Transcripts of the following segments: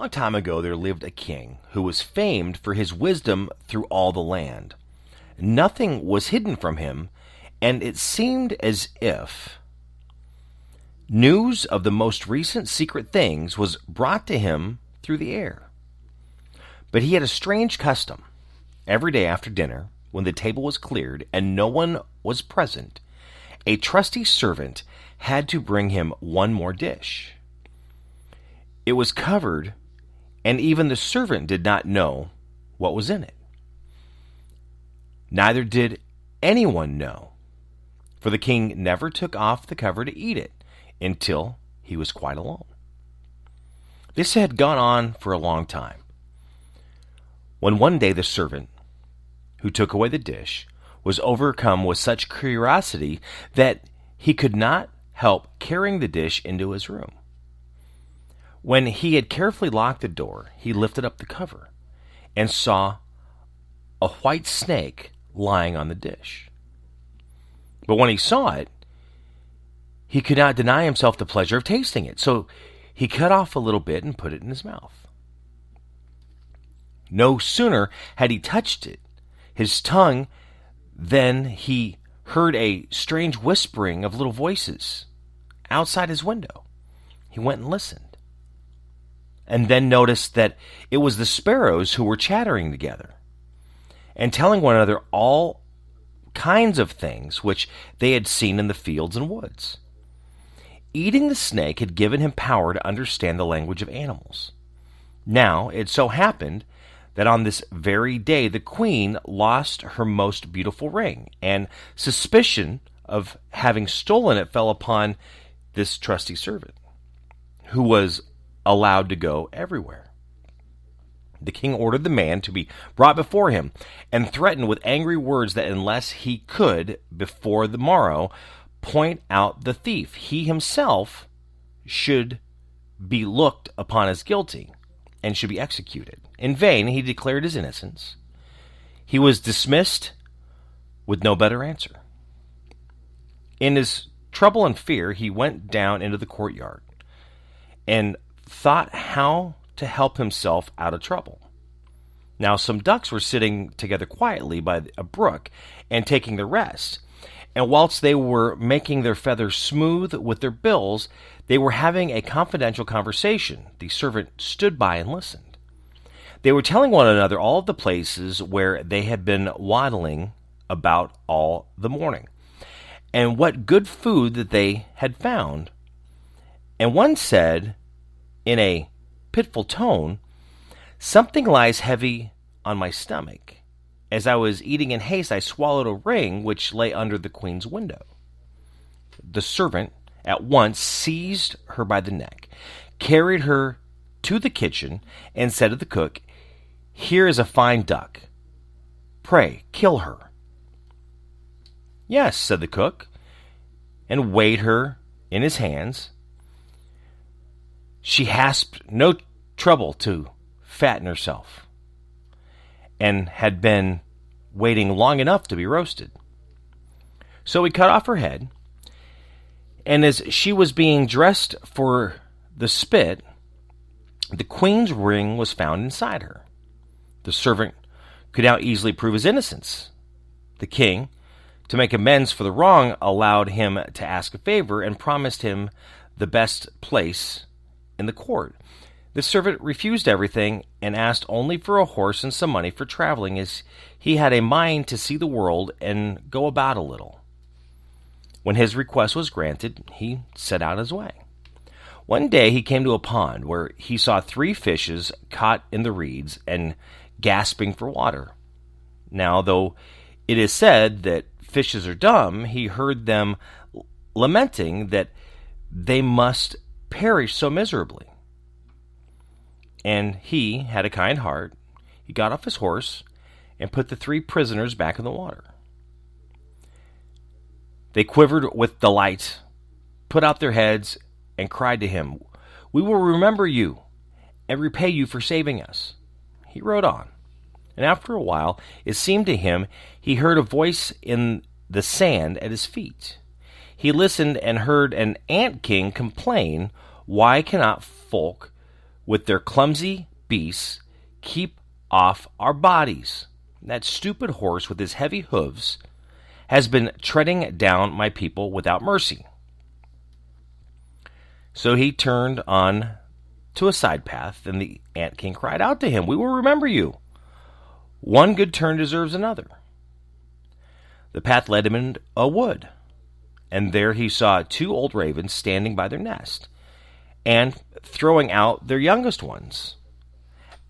long time ago there lived a king who was famed for his wisdom through all the land. Nothing was hidden from him, and it seemed as if news of the most recent secret things was brought to him through the air. But he had a strange custom. Every day after dinner, when the table was cleared and no one was present, a trusty servant had to bring him one more dish. It was covered, and even the servant did not know what was in it. Neither did anyone know, for the king never took off the cover to eat it until he was quite alone. This had gone on for a long time, when one day the servant who took away the dish was overcome with such curiosity that he could not help carrying the dish into his room. When he had carefully locked the door, he lifted up the cover and saw a white snake lying on the dish. But when he saw it, he could not deny himself the pleasure of tasting it, so he cut off a little bit and put it in his mouth. No sooner had he touched it, his tongue, than he heard a strange whispering of little voices outside his window. He went and listened, and then noticed that it was the sparrows who were chattering together and telling one another all kinds of things which they had seen in the fields and woods. Eating the snake had given him power to understand the language of animals. Now, it so happened that on this very day the queen lost her most beautiful ring, and suspicion of having stolen it fell upon this trusty servant, who was allowed to go everywhere. The king ordered the man to be brought before him, and threatened with angry words that unless he could, before the morrow, point out the thief, he himself should be looked upon as guilty and should be executed. In vain he declared his innocence. He was dismissed with no better answer. In his trouble and fear, he went down into the courtyard and thought how to help himself out of trouble. Now some ducks were sitting together quietly by a brook and taking their rest. And whilst they were making their feathers smooth with their bills, they were having a confidential conversation. The servant stood by and listened. They were telling one another all of the places where they had been waddling about all the morning, and what good food that they had found. And one said, in a pitiful tone, "Something lies heavy on my stomach. As I was eating in haste, I swallowed a ring which lay under the queen's window." The servant at once seized her by the neck, carried her to the kitchen, and said to the cook, "Here is a fine duck. Pray, kill her." "Yes," said the cook, and weighed her in his hands. She hasped no trouble to fatten herself, and had been waiting long enough to be roasted. So he cut off her head, and as she was being dressed for the spit, the queen's ring was found inside her. The servant could now easily prove his innocence. The king, to make amends for the wrong, allowed him to ask a favor and promised him the best place in the court. The servant refused everything and asked only for a horse and some money for traveling, as he had a mind to see the world and go about a little. When his request was granted, he set out his way. One day he came to a pond where he saw 3 fishes caught in the reeds and gasping for water. Now, though it is said that fishes are dumb, he heard them lamenting that they must perish so miserably. And he had a kind heart. He got off his horse and put the 3 prisoners back in the water. They quivered with delight, put out their heads, and cried to him, "We will remember you and repay you for saving us." He rode on, and after a while it seemed to him he heard a voice in the sand at his feet. He listened and heard an ant king complain, "Why cannot folk with their clumsy beasts keep off our bodies. That stupid horse with his heavy hooves has been treading down my people without mercy." So he turned on to a side path, and the Ant King cried out to him, "We will remember you. One good turn deserves another." The path led him into a wood, and there he saw two old ravens standing by their nest, and throwing out their youngest ones.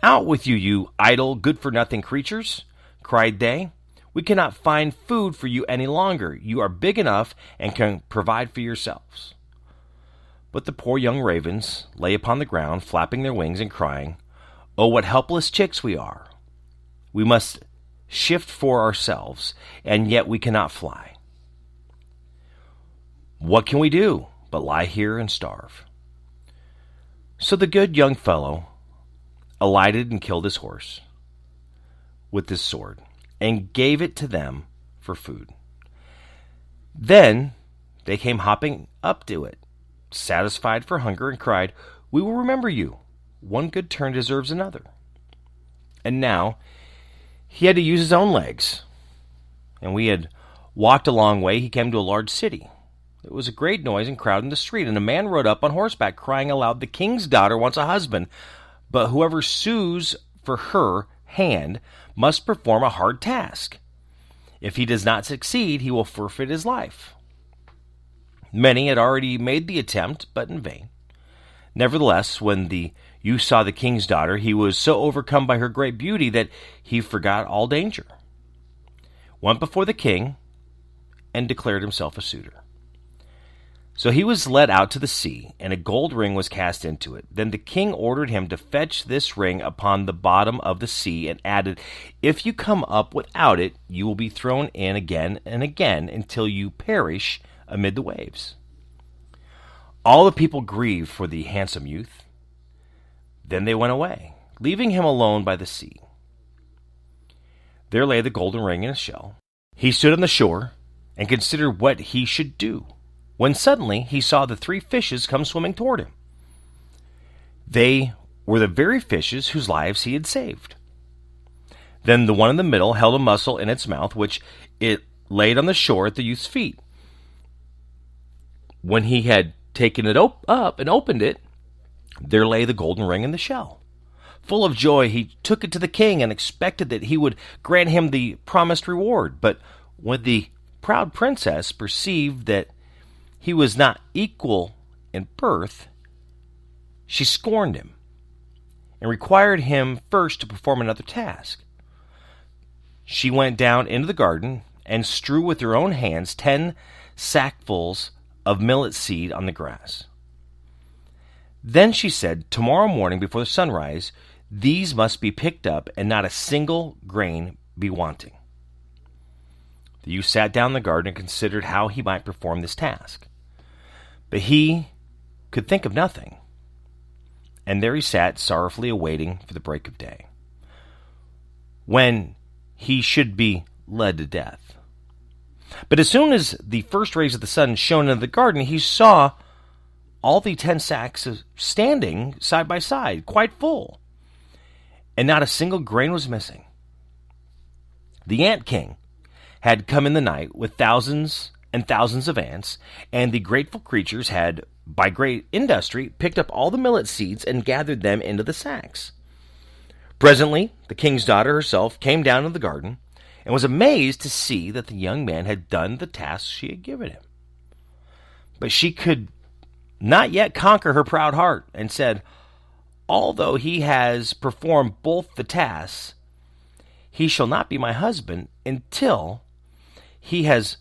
"Out with you, you idle, good-for-nothing creatures," cried they. "We cannot find food for you any longer. You are big enough and can provide for yourselves." But the poor young ravens lay upon the ground, flapping their wings and crying, "Oh, what helpless chicks we are! We must shift for ourselves, and yet we cannot fly. What can we do but lie here and starve?" So the good young fellow alighted and killed his horse with his sword, and gave it to them for food. Then they came hopping up to it, satisfied for hunger, and cried, "We will remember you. One good turn deserves another." And now he had to use his own legs, and we had walked a long way. He came to a large city. There was a great noise and crowd in the street, and a man rode up on horseback, crying aloud, "The king's daughter wants a husband, but whoever sues for her hand must perform a hard task. If he does not succeed, he will forfeit his life." Many had already made the attempt, but in vain. Nevertheless, when the youth saw the king's daughter, he was so overcome by her great beauty that he forgot all danger, went before the king, and declared himself a suitor. So he was led out to the sea, and a gold ring was cast into it. Then the king ordered him to fetch this ring upon the bottom of the sea, and added, "If you come up without it, you will be thrown in again and again until you perish amid the waves." All the people grieved for the handsome youth. Then they went away, leaving him alone by the sea. There lay the golden ring in a shell. He stood on the shore and considered what he should do, when suddenly he saw the three fishes come swimming toward him. They were the very fishes whose lives he had saved. Then the one in the middle held a mussel in its mouth, which it laid on the shore at the youth's feet. When he had taken it up and opened it, there lay the golden ring in the shell. Full of joy, he took it to the king and expected that he would grant him the promised reward. But when the proud princess perceived that he was not equal in birth, she scorned him and required him first to perform another task. She went down into the garden and strew with her own hands 10 sackfuls of millet seed on the grass. Then she said, "Tomorrow morning before the sunrise, these must be picked up and not a single grain be wanting." The youth sat down in the garden and considered how he might perform this task. But he could think of nothing, and there he sat sorrowfully awaiting for the break of day, when he should be led to death. But as soon as the first rays of the sun shone into the garden, he saw all the 10 sacks standing side by side, quite full, and not a single grain was missing. The Ant King had come in the night with thousands and thousands of ants, and the grateful creatures had, by great industry, picked up all the millet seeds and gathered them into the sacks. Presently, the king's daughter herself came down to the garden and was amazed to see that the young man had done the task she had given him. But she could not yet conquer her proud heart, and said, "Although he has performed both the tasks, he shall not be my husband until he has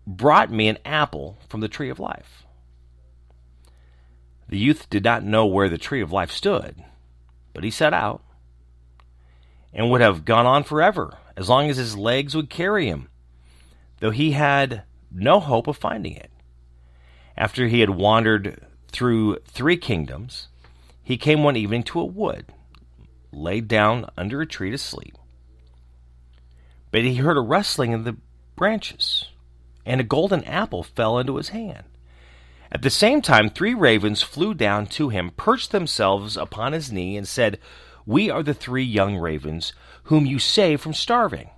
brought me an apple from the tree of life." The youth did not know where the tree of life stood, but he set out, and would have gone on forever, as long as his legs would carry him, though he had no hope of finding it. After he had wandered through 3 kingdoms, he came one evening to a wood, laid down under a tree to sleep. But he heard a rustling in the branches, and a golden apple fell into his hand. At the same time, 3 ravens flew down to him, perched themselves upon his knee, and said, "We are the 3 young ravens whom you saved from starving.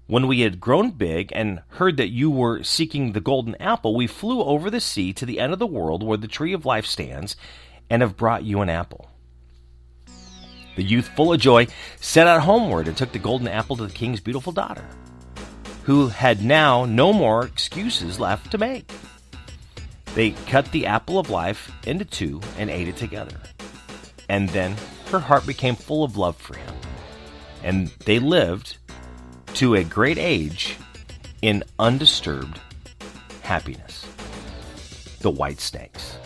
When we had grown big and heard that you were seeking the golden apple, we flew over the sea to the end of the world where the tree of life stands, and have brought you an apple." The youth, full of joy, set out homeward and took the golden apple to the king's beautiful daughter, who had now no more excuses left to make. They cut the apple of life into 2 and ate it together. And then her heart became full of love for him. And they lived to a great age in undisturbed happiness. The White Snakes.